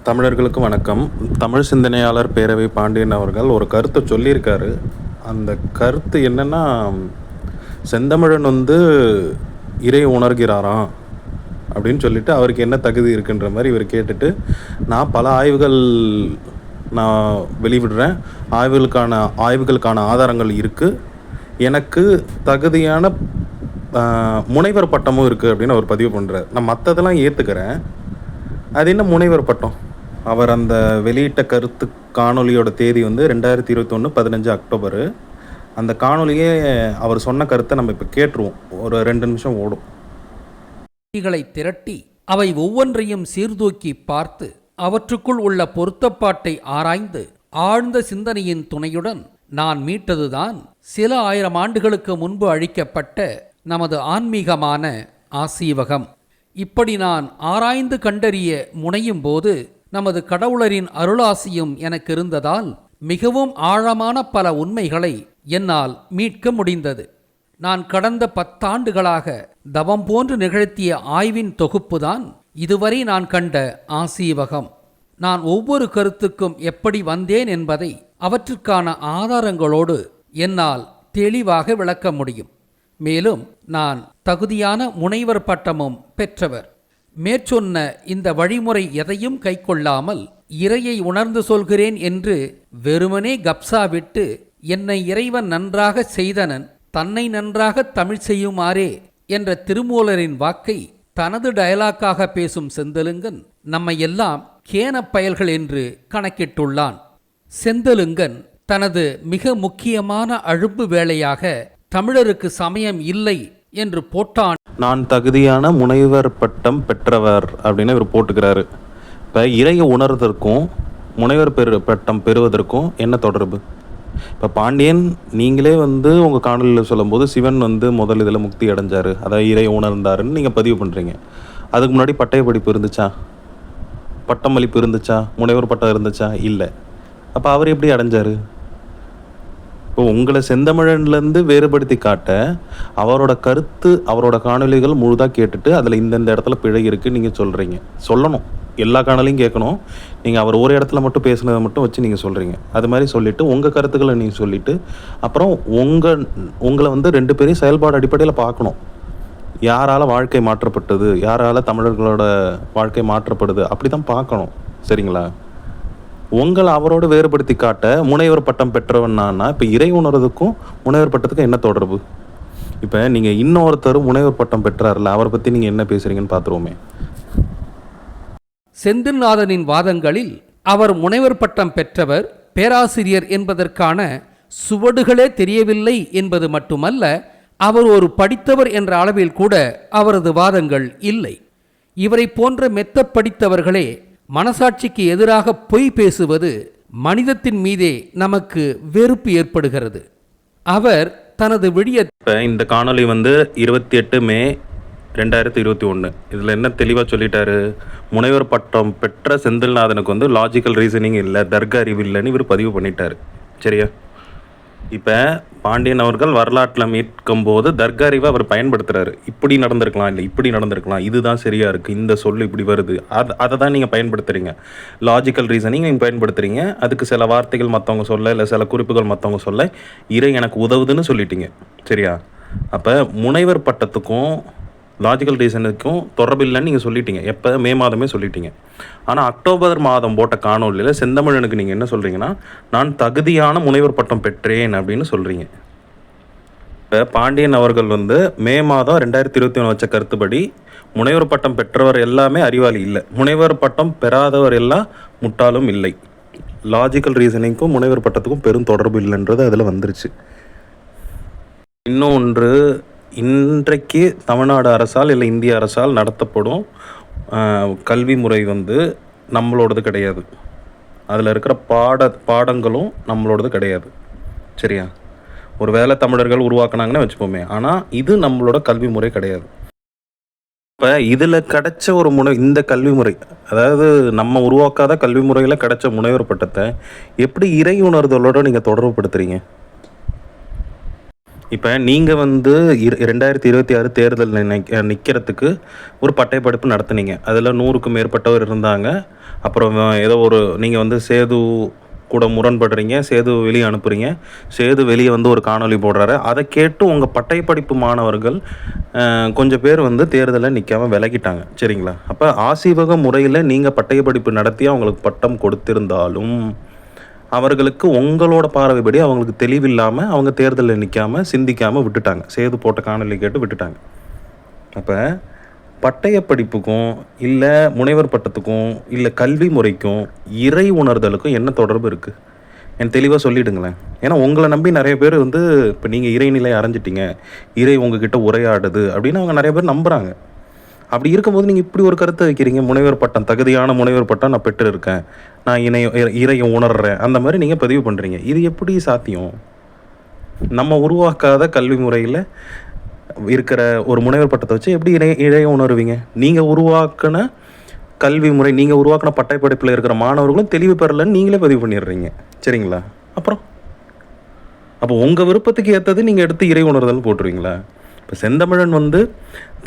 தமிழர்களுக்கு வணக்கம். தமிழ் சிந்தனையாளர் பேரவை பாண்டியன் அவர்கள் ஒரு கருத்தை சொல்லியிருக்காரு. அந்த கருத்து என்னன்னா, செந்தமிழன் இறை உணர்கிறாராம் அப்படின்னு சொல்லிட்டு அவருக்கு என்ன தகுதி இருக்குன்ற மாதிரி இவர் கேட்டுட்டு, நான் பல ஆய்வுகள் நான் வெளிவிடுறேன், ஆய்வுகளுக்கான ஆதாரங்கள் இருக்குது, எனக்கு தகுதியான முனைவர் பட்டமும் இருக்குது அப்படின்னு அவர் பதிவு பண்ணுறார். நான் மற்றதெல்லாம் ஏற்றுக்கிறேன், அது என்ன முனைவர் பட்டம்? அவர் அந்த வெளியிட்ட கருத்து காணொலியோட தேதி 2021 15 அக்டோபரு. அந்த காணொலியே அவர் சொன்ன கருத்தை நம்ம இப்போ கேட்டுருவோம். ஒரு 2 நிமிஷம் ஓடும். திரட்டி அவை ஒவ்வொன்றையும் சீர்தூக்கி பார்த்து அவற்றுக்குள் உள்ள பொருத்தப்பாட்டை ஆராய்ந்து ஆழ்ந்த சிந்தனையின் துணையுடன் நான் மீட்டதுதான் சில ஆயிரம் ஆண்டுகளுக்கு முன்பு அழிக்கப்பட்ட நமது ஆன்மீகமான ஆசீவகம். இப்படி நான் ஆராய்ந்து கண்டறிய முனையும் போது நமது கடவுளரின் அருளாசியும் எனக்கு இருந்ததால் மிகவும் ஆழமான பல உண்மைகளை என்னால் மீட்க முடிந்தது. நான் கடந்த 10 ஆண்டுகளாக தவம் போன்று நிகழ்த்திய ஆய்வின் தொகுப்புதான் இதுவரை நான் கண்ட ஆசீவகம். நான் ஒவ்வொரு கருத்துக்கும் எப்படி வந்தேன் என்பதை அவற்றுக்கான ஆதாரங்களோடு என்னால் தெளிவாக விளக்க முடியும். மேலும் நான் தகுதியான முனைவர் பட்டமும் பெற்றவர். மேற்சொன்ன இந்த வழிமுறை எதையும் கைக்கொள்ளாமல் இறையை உணர்ந்து சொல்கிறேன் என்று வெறுமனே கப்சா விட்டு என்னை இறைவன் நன்றாக செய்தனன் தன்னை நன்றாக தமிழ் செய்யுமாறே என்ற திருமூலரின் வாக்கை தனது டயலாக்காக பேசும் செந்தலுங்கன் நம்மை எல்லாம் கேன பயல்கள் என்று கணக்கிட்டுள்ளான். செந்தலுங்கன் தனது மிக முக்கியமான அழுப்பு வேளையாக தமிழருக்கு சமயம் இல்லை என்று போட்டான். நான் தகுதியான முனைவர் பட்டம் பெற்றவர் அப்படின்னு இவர் போட்டுக்கிறாரு. இப்போ இறையை உணர்வதற்கும் முனைவர் பட்டம் பெறுவதற்கும் என்ன தொடர்பு? இப்போ பாண்டியன் நீங்களே உங்கள் காணொலியில் சொல்லும்போது சிவன் முதல் இதில் முக்தி அடைஞ்சார், அதாவது இறையை உணர்ந்தாருன்னு நீங்கள் பதிவு பண்ணுறீங்க. அதுக்கு முன்னாடி பட்டய படிப்பு இருந்துச்சா? பட்டமளிப்பு இருந்துச்சா? முனைவர் பட்டம் இருந்துச்சா? இல்லை. அப்போ அவர் எப்படி அடைஞ்சார்? இப்போ உங்களை செந்தமிழன்லேருந்து வேறுபடுத்தி காட்ட அவரோட கருத்து, அவரோட காணொலிகள் முழுதாக கேட்டுட்டு அதில் இந்தந்த இடத்துல பிழை இருக்குது நீங்கள் சொல்கிறீங்க. சொல்லணும், எல்லா காணொலியும் கேட்கணும். நீங்கள் அவர் ஒரு இடத்துல மட்டும் பேசுனதை மட்டும் வச்சு நீங்கள் சொல்கிறீங்க. அது மாதிரி சொல்லிவிட்டு உங்கள் கருத்துக்களை நீங்கள் சொல்லிவிட்டு அப்புறம் உங்களை 2 பேரையும் செயல்பாடு அடிப்படையில் பார்க்கணும். யாரால் வாழ்க்கை மாற்றப்பட்டது, யாரால் தமிழர்களோட வாழ்க்கை மாற்றப்படுது, அப்படி தான் பார்க்கணும். சரிங்களா? உங்களை அவரோடு வேறுபடுத்தி காட்ட முனைவர் பட்டம் பெற்றவன் நான்னா, இப்போ இறை உணர்வதுக்கும் முனைவர் பட்டத்துக்கும் என்ன தொடர்பு? இப்போ நீங்கள் இன்னொருத்தர் முனைவர் பட்டம் பெற்றார்ல, அவரை பற்றி நீங்கள் என்ன பேசுகிறீங்கன்னு பார்த்துருவோமே. செந்தில்நாதனின் வாதங்களில் அவர் முனைவர் பட்டம் பெற்றவர், பேராசிரியர் என்பதற்கான சுவடுகளே தெரியவில்லை என்பது மட்டுமல்ல, அவர் ஒரு படித்தவர் என்ற அளவில் கூட அவரது வாதங்கள் இல்லை. இவரை போன்ற மெத்த படித்தவர்களே மனசாட்சிக்கு எதிராக பொய் பேசுவது மனிதத்தின் மீதே நமக்கு வெறுப்பு ஏற்படுகிறது. அவர் தனது இந்த காணொலி 28 மே 2021 இதில் என்ன தெளிவாக சொல்லிட்டாரு? முனைவர் பட்டம் பெற்ற செந்தில்நாதனுக்கு லாஜிக்கல் ரீசனிங் இல்லை, தர்க்க அறிவு இல்லைன்னு இவர் பதிவு பண்ணிட்டார். சரியா? இப்போ பாண்டியன் அவர்கள் வரலாற்றில் மீட்கும் போது தர்க்க அறிவை அவர் பயன்படுத்துகிறாரு. இப்படி நடந்திருக்கலாம், இல்லை இப்படி நடந்திருக்கலாம், இதுதான் சரியாக இருக்குது, இந்த சொல் இப்படி வருது, அதை தான் நீங்கள் பயன்படுத்துகிறீங்க. லாஜிக்கல் ரீசனிங் நீங்கள் பயன்படுத்துகிறீங்க. அதுக்கு சில வார்த்தைகள் மற்றவங்க சொல்ல, இல்லை சில குறிப்புகள் மற்றவங்க சொல்ல இறை எனக்கு உதவுதுன்னு சொல்லிட்டீங்க. சரியா? அப்போ முனைவர் பட்டத்துக்கும் லாஜிக்கல் ரீசனுக்கும் தொடர்பு இல்லைன்னு நீங்கள் சொல்லிட்டீங்க. எப்போ? மே மாதமே சொல்லிட்டீங்க. ஆனால் அக்டோபர் மாதம் போட்ட காணொலியில் செந்தமிழனுக்கு நீங்கள் என்ன சொல்கிறீங்கன்னா, நான் தகுதியான முனைவர் பட்டம் பெற்றேன் அப்படின்னு சொல்கிறீங்க. இப்போ பாண்டியன் அவர்கள் மே மாதம் 2021 வச்ச கருத்துப்படி முனைவர் பட்டம் பெற்றவர் எல்லாமே அறிவாளி இல்லை, முனைவர் பட்டம் பெறாதவர் எல்லாம் முட்டாளும் இல்லை. லாஜிக்கல் ரீசனிங்க்கும் முனைவர் பட்டத்துக்கும் பெரும் தொடர்பு இல்லைன்றது அதில் வந்துருச்சு. இன்னொன்று, இன்றைக்கு தமிழ்நாடு அரசால் இல்லை இந்திய அரசால் நடத்தப்படும் கல்வி முறை நம்மளோடது கிடையாது. அதில் இருக்கிற பாடங்களும் நம்மளோடது கிடையாது. சரியா? ஒரு வேளை தமிழர்கள் உருவாக்குனாங்கன்னு வச்சுப்போமே, ஆனால் இது நம்மளோட கல்வி முறை கிடையாது. இப்போ இதில் கிடைச்ச ஒரு இந்த கல்வி முறை, அதாவது நம்ம உருவாக்காத கல்வி முறையில் கிடைச்ச முனைவர் பட்டத்தை எப்படி இறை உணர்தலோடு நீங்கள் தொடர்புபடுத்துகிறீங்க? இப்போ நீங்கள் வந்து 2026 தேர்தல் நிற்கிறதுக்கு ஒரு பட்டயப்படிப்பு நடத்துனீங்க. அதில் 100க்கும் மேற்பட்டவர் இருந்தாங்க. அப்புறம் ஏதோ ஒரு நீங்கள் வந்து சேது கூட முரண்படுறீங்க. சேது வெளியே அனுப்புகிறீங்க. சேது வெளியே வந்து ஒரு காணொளி போடுறாரு. அதை கேட்டு உங்கள் பட்டயப்படிப்பு மாணவர்கள் கொஞ்சம் பேர் வந்து தேர்தலில் நிற்காம விலகிட்டாங்க. சரிங்களா? அப்போ ஆசீவக முறையில் நீங்கள் பட்டயப்படிப்பு நடத்தி அவங்களுக்கு பட்டம் கொடுத்திருந்தாலும் அவர்களுக்கு உங்களோட பார்வைப்படி அவங்களுக்கு தெளிவில்லாமல் அவங்க தேர்தலில் நிற்காமல் சிந்திக்காமல் விட்டுட்டாங்க. சேது போட்ட காணொலி கேட்டு விட்டுட்டாங்க. அப்போ பட்டய படிப்புக்கும் இல்லை முனைவர் பட்டத்துக்கும் இல்லை கல்வி முறைக்கும் இறை உணர்தலுக்கும் என்ன தொடர்பு இருக்குது? எனக்கு தெளிவாக சொல்லிவிடுங்களேன். ஏன்னா உங்களை நம்பி நிறைய பேர் வந்து இப்போ நீங்கள் இறைநிலை அடைஞ்சிட்டிங்க, இறை உங்ககிட்ட உரையாடுது அப்படின்னு அவங்க நிறைய பேர் நம்புகிறாங்க. அப்படி இருக்கும்போது நீங்கள் இப்படி ஒரு கருத்தை வைக்கிறீங்க, முனைவர் பட்டம், தகுதியான முனைவர் பட்டம் நான் பெற்றிருக்கேன், நான் இறையை உணர்றேன், அந்த மாதிரி நீங்கள் பதிவு பண்ணுறீங்க. இது எப்படி சாத்தியம்? நம்ம உருவாக்காத கல்வி முறையில் இருக்கிற ஒரு முனைவர் பட்டத்தை வச்சு எப்படி இறையை உணர்வீங்க? நீங்கள் உருவாக்கின கல்வி முறை, நீங்கள் உருவாக்கின பட்டயப்படிப்பில் இருக்கிற மாணவர்களும் தெளிவு பெறலைன்னு நீங்களே பதிவு பண்ணிடுறீங்க. சரிங்களா? அப்புறம் அப்போ உங்கள் விருப்பத்துக்கு ஏற்றது நீங்கள் எடுத்து இறை உணர்தல் போட்டுருவீங்களா? இப்போ செந்தமிழன் வந்து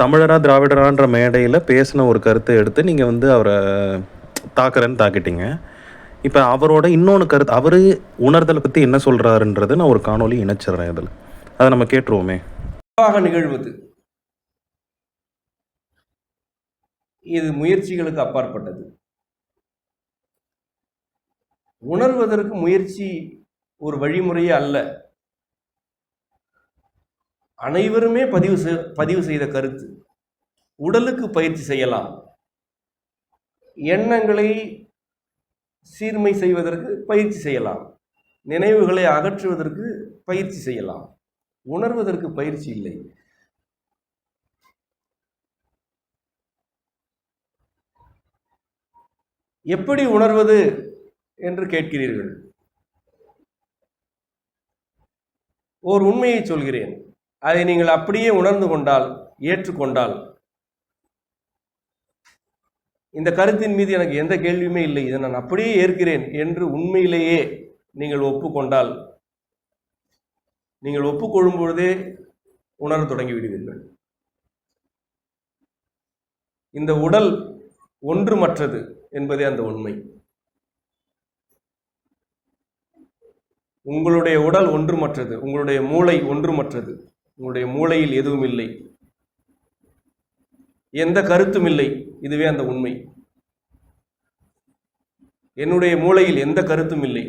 தமிழரா திராவிடரான்ற மேடையில் பேசின ஒரு கருத்தை எடுத்து நீங்கள் வந்து அவரை தாக்குறேன்னு தாக்கிட்டீங்க. இப்போ அவரோட இன்னொன்று கருத்து, அவர் உணர்தலை பற்றி என்ன சொல்கிறாருன்றது நான் ஒரு காணொலி இணைச்சிட்றேன். இதில் அதை நம்ம கேட்டுருவோமே. நிகழ்வது இது முயற்சிகளுக்கு அப்பாற்பட்டது. உணர்வதற்கு முயற்சி ஒரு வழிமுறையே அல்ல. அனைவருமே பதிவு செய்த கருத்து. உடலுக்கு பயிற்சி செய்யலாம், எண்ணங்களை சீர்மை செய்வதற்கு பயிற்சி செய்யலாம், நினைவுகளை அகற்றுவதற்கு பயிற்சி செய்யலாம். உணர்வதற்கு பயிற்சி இல்லை. எப்படி உணர்வது என்று கேட்கிறீர்கள். ஓர் உண்மையை சொல்கிறேன். அதை நீங்கள் அப்படியே உணர்ந்து கொண்டால், ஏற்றுக்கொண்டால், இந்த கருத்தின் மீது எனக்கு எந்த கேள்வியுமே இல்லை, இதை நான் அப்படியே ஏற்கிறேன் என்று உண்மையிலேயே நீங்கள் ஒப்புக்கொண்டால், நீங்கள் ஒப்புக்கொள்ளும் பொழுதே உணர தொடங்கி விடுவீர்கள். இந்த உடல் ஒன்றுமற்றது என்பதே அந்த உண்மை. உங்களுடைய உடல் ஒன்றுமற்றது, உங்களுடைய மூளை ஒன்றுமற்றது. உங்களுடைய மூளையில் எதுவும் இல்லை, எந்த கருத்தும் இல்லை. இதுவே அந்த உண்மை. என்னுடைய மூளையில் எந்த கருத்தும் இல்லை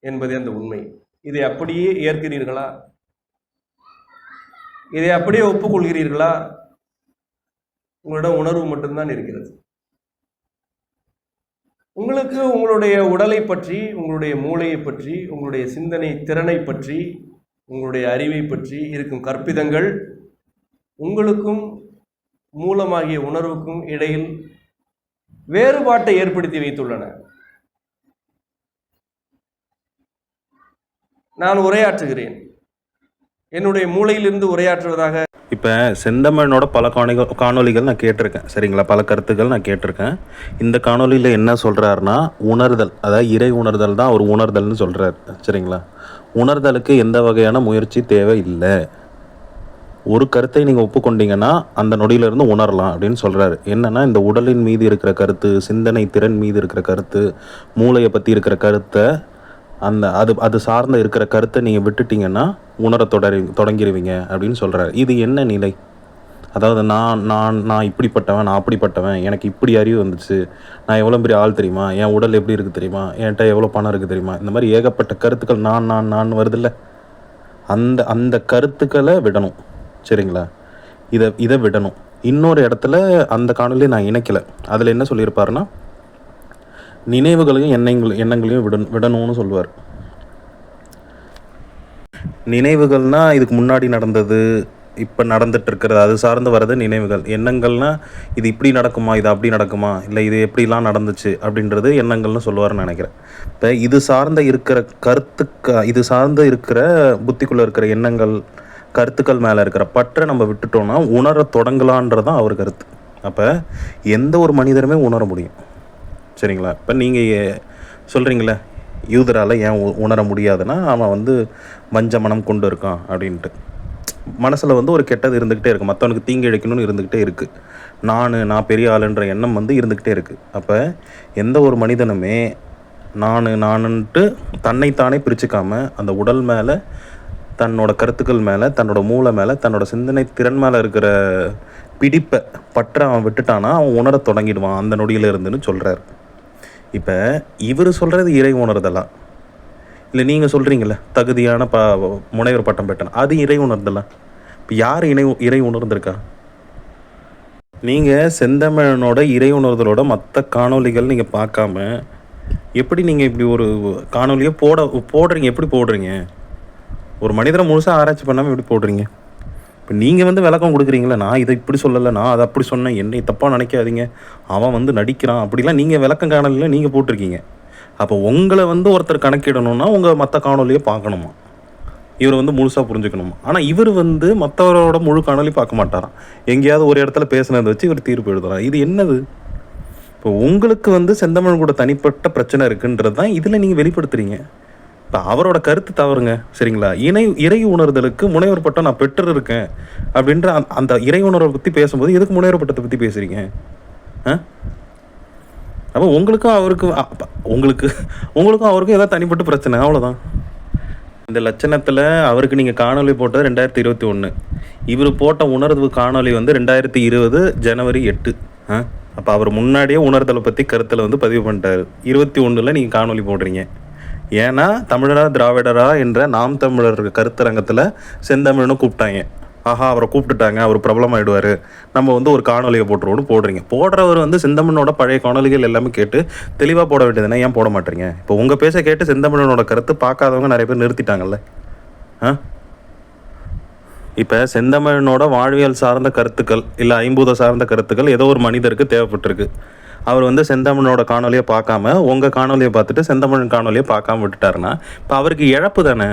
என்பதே அந்த உண்மை. இதை அப்படியே ஏற்கிறீர்களா? இதை அப்படியே ஒப்புக்கொள்கிறீர்களா? உங்களிடம் உணர்வு மட்டும்தான் இருக்கிறது. உங்களுக்கு உங்களுடைய உடலை பற்றி, உங்களுடைய மூளையை பற்றி, உங்களுடைய சிந்தனை திறனை பற்றி, உங்களுடைய அறிவை பற்றி இருக்கும் கற்பிதங்கள் உங்களுக்கும் மூலமாகிய உணர்வுக்கும் இடையில் வேறுபாட்டை ஏற்படுத்தி வைத்துள்ளன. நான் உரையாற்றுகிறேன், என்னுடைய மூளையிலிருந்து உரையாற்றுவதாக. இப்போ செந்தமிழனோட பல காணொலிகள் நான் கேட்டிருக்கேன். சரிங்களா? பல கருத்துக்கள் நான் கேட்டிருக்கேன். இந்த காணொலியில் என்ன சொல்கிறாருன்னா, உணர்தல், அதாவது இறை உணர்தல் தான் அவர் உணர்தல்னு சொல்கிறார். சரிங்களா? உணர்தலுக்கு எந்த வகையான முயற்சி தேவை இல்லை. ஒரு கருத்தை நீங்கள் ஒப்புக்கொண்டீங்கன்னா அந்த நொடியிலிருந்து உணரலாம் அப்படின்னு சொல்கிறாரு. என்னென்னா, இந்த உடலின் மீது இருக்கிற கருத்து, சிந்தனை திறன் மீது இருக்கிற கருத்து, மூளையை பற்றி இருக்கிற கருத்தை, அது சார்ந்த இருக்கிற கருத்தை நீங்கள் விட்டுட்டிங்கன்னா உணர தொடங்கிடுவீங்க அப்படின்னு சொல்கிறாரு. இது என்ன நிலை? அதாவது நான் இப்படிப்பட்டவன், நான் அப்படிப்பட்டவன், எனக்கு இப்படி அறிவு வந்துச்சு, நான் எவ்வளோ பெரிய ஆள் தெரியுமா, என் உடல் எப்படி இருக்குது தெரியுமா, என்கிட்ட எவ்வளோ பணம் இருக்குது தெரியுமா, இந்த மாதிரி ஏகப்பட்ட கருத்துக்கள் நான் வருதில்ல. அந்த கருத்துக்களை விடணும். சரிங்களா? இதை விடணும். இன்னொரு இடத்துல அந்த காணொலியை நான் இணைக்கலை. அதில் என்ன சொல்லியிருப்பாருன்னா, நினைவுகளையும் எண்ணங்களையும் விடணும்னு சொல்லுவார். நினைவுகள்னால் இதுக்கு முன்னாடி நடந்தது, இப்போ நடந்துட்டு இருக்கிறது, அது சார்ந்து வர்றது நினைவுகள். எண்ணங்கள்னால் இது இப்படி நடக்குமா, இது அப்படி நடக்குமா, இல்லை இது எப்படிலாம் நடந்துச்சு அப்படின்றது எண்ணங்கள்னு சொல்லுவார்னு நினைக்கிறேன். இப்போ இது சார்ந்த இருக்கிற இது சார்ந்து இருக்கிற புத்திக்குள்ளே இருக்கிற எண்ணங்கள், கருத்துக்கள் மேலே இருக்கிற பற்றை நம்ம விட்டுட்டோம்னா உணர தொடங்கலான்றதான் அவர் கருத்து. அப்போ எந்த ஒரு மனிதருமே உணர முடியும். சரிங்களா? இப்போ நீங்கள் சொல்கிறீங்களே, யூதரால் ஏன் உணர முடியாதுன்னா அவன் வந்து வஞ்ச மனம் கொண்டு இருக்கான் அப்படின்ட்டு. மனசில் வந்து ஒரு கெட்டது இருந்துக்கிட்டே இருக்குது, மற்றவனுக்கு தீங்கு இழைக்கணும்னு இருந்துக்கிட்டே இருக்குது, நான் பெரிய ஆளுன்ற எண்ணம் வந்து இருந்துக்கிட்டே இருக்குது. அப்போ எந்த ஒரு மனிதனுமே நானுன்ட்டு தன்னைத்தானே பிரிச்சுக்காமல் அந்த உடல் மேலே, தன்னோட கருத்துக்கள் மேலே, தன்னோட மூளை மேலே, தன்னோட சிந்தனை திறன் மேலே இருக்கிற பிடிப்பை பற்ற அவன் விட்டுட்டானா அவன் உணர தொடங்கிடுவான் அந்த நொடியில் இருந்துன்னு சொல்கிறார். இப்போ இவர் சொல்கிறது இறை உணர்தலாம் இல்லை, நீங்கள் சொல்கிறீங்களே தகுதியான முனைவர் பட்டம் பெற்றன, அது இறை உணர்தலாம். இப்போ யார் இறை உணர்ந்திருக்கா? நீங்கள் செந்தமிழனோட இறை உணர்தலோட மற்ற காணொலிகள் நீங்கள் பார்க்காம எப்படி நீங்கள் இப்படி ஒரு காணொலியை போடுறீங்க? எப்படி போடுறீங்க? ஒரு மனிதரை முழுசாக ஆராய்ச்சி பண்ணாமல் எப்படி போடுறீங்க? இப்போ நீங்கள் வந்து விளக்கம் கொடுக்குறீங்களே, நான் இதை இப்படி சொல்லலை, நான் அதை அப்படி சொன்னேன், என்னை தப்பாக நினைக்காதீங்க, அவன் வந்து நடிக்கிறான், அப்படிலாம் நீங்கள் விளக்கம் காணொலியில் நீங்கள் போட்டிருக்கீங்க. அப்போ உங்களை வந்து ஒருத்தர் கணக்கிடணும்னா உங்கள் மற்ற காணொலியை பார்க்கணுமா, இவர் வந்து முழுசாக புரிஞ்சுக்கணுமா? ஆனால் இவர் வந்து மற்றவரோட முழு காணொலி பார்க்க மாட்டாராம், எங்கேயாவது ஒரு இடத்துல பேசுனதை வச்சு இவர் தீர்ப்பு எழுதுறான். இது என்னது? இப்போ உங்களுக்கு வந்து செந்தமிழ் கூட தனிப்பட்ட பிரச்சனை இருக்குன்றது தான் இதில் நீங்கள் வெளிப்படுத்துறீங்க. இப்போ அவரோட கருத்து தவறுங்க, சரிங்களா? இறை உணர்தலுக்கு முனைவர் பட்டம் நான் பெற்று இருக்கேன் அப்படின்ற அந்த இறை உணர்வை பற்றி பேசும்போது எதுக்கு முனைவர் பட்டத்தை பற்றி பேசுகிறீங்க? அப்போ உங்களுக்கும் அவருக்கும் ஏதாவது தனிப்பட்ட பிரச்சனை, அவ்வளோதான். இந்த லட்சணத்தில் அவருக்கு நீங்கள் காணொலி போட்டது 2021, இவர் போட்ட உணர்வு காணொலி வந்து 2020 ஜனவரி 8. அப்போ அவர் முன்னாடியே உணர்தலை பற்றி கருத்தில் வந்து பதிவு பண்ணிட்டார். 21 நீங்கள் காணொலி போடுறீங்க. ஏன்னா தமிழரா திராவிடரா என்ற நாம் தமிழர் கருத்தரங்கத்தில் செந்தமிழனும் கூப்பிட்டாங்க. ஆஹா, அவரை கூப்பிட்டுட்டாங்க, அவர் பிரபலமாயிடுவார், நம்ம வந்து ஒரு காணொலியை போடுறீங்க. போடுறவர் வந்து செந்தமிழனோட பழைய காணொலிகள் எல்லாமே கேட்டு தெளிவாக போட வேண்டியதுன்னா ஏன் போட மாட்டேறீங்க? இப்போ உங்கள் பேச கேட்டு செந்தமிழனோட கருத்து பார்க்காதவங்க நிறைய பேர் நிறுத்திட்டாங்கல்ல. இப்போ செந்தமிழனோட வாழ்வியல் சார்ந்த கருத்துக்கள் இல்லை ஐம்பூத சார்ந்த கருத்துக்கள் ஏதோ ஒரு மனிதருக்கு தேவைப்பட்டிருக்கு. அவர் வந்து செந்தமிழனோட காணொலியை பார்க்காம உங்கள் காணொலியை பார்த்துட்டு செந்தமிழன் காணொலியை பார்க்காம விட்டுட்டாருன்னா இப்போ அவருக்கு இழப்பு தானே.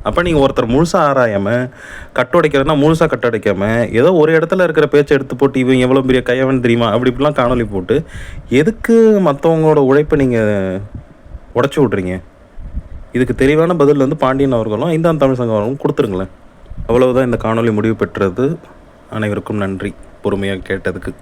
அப்போ நீங்கள் ஒருத்தர் முழுசாக ஆராயாமல் கட்டுடைக்கிறதுனா முழுசாக கட்டுடைக்காமல் ஏதோ ஒரு இடத்துல இருக்கிற பேச்சை எடுத்து போட்டு இவன் எவ்வளோ பெரிய கையவன் தெரியுமா அப்படி இப்படிலாம் காணொலி போட்டு எதுக்கு மற்றவங்களோட உழைப்பை நீங்கள் உடச்சி விட்றீங்க? இதுக்கு தெளிவான பதில் வந்து பாண்டியன் அவர்களும் ஐந்தாம் தமிழ் சங்கம் அவர்களும் கொடுத்துருங்களேன். அவ்வளவுதான் இந்த காணொலி முடிவு பெற்றது. அனைவருக்கும் நன்றி பொறுமையாக கேட்டதுக்கு.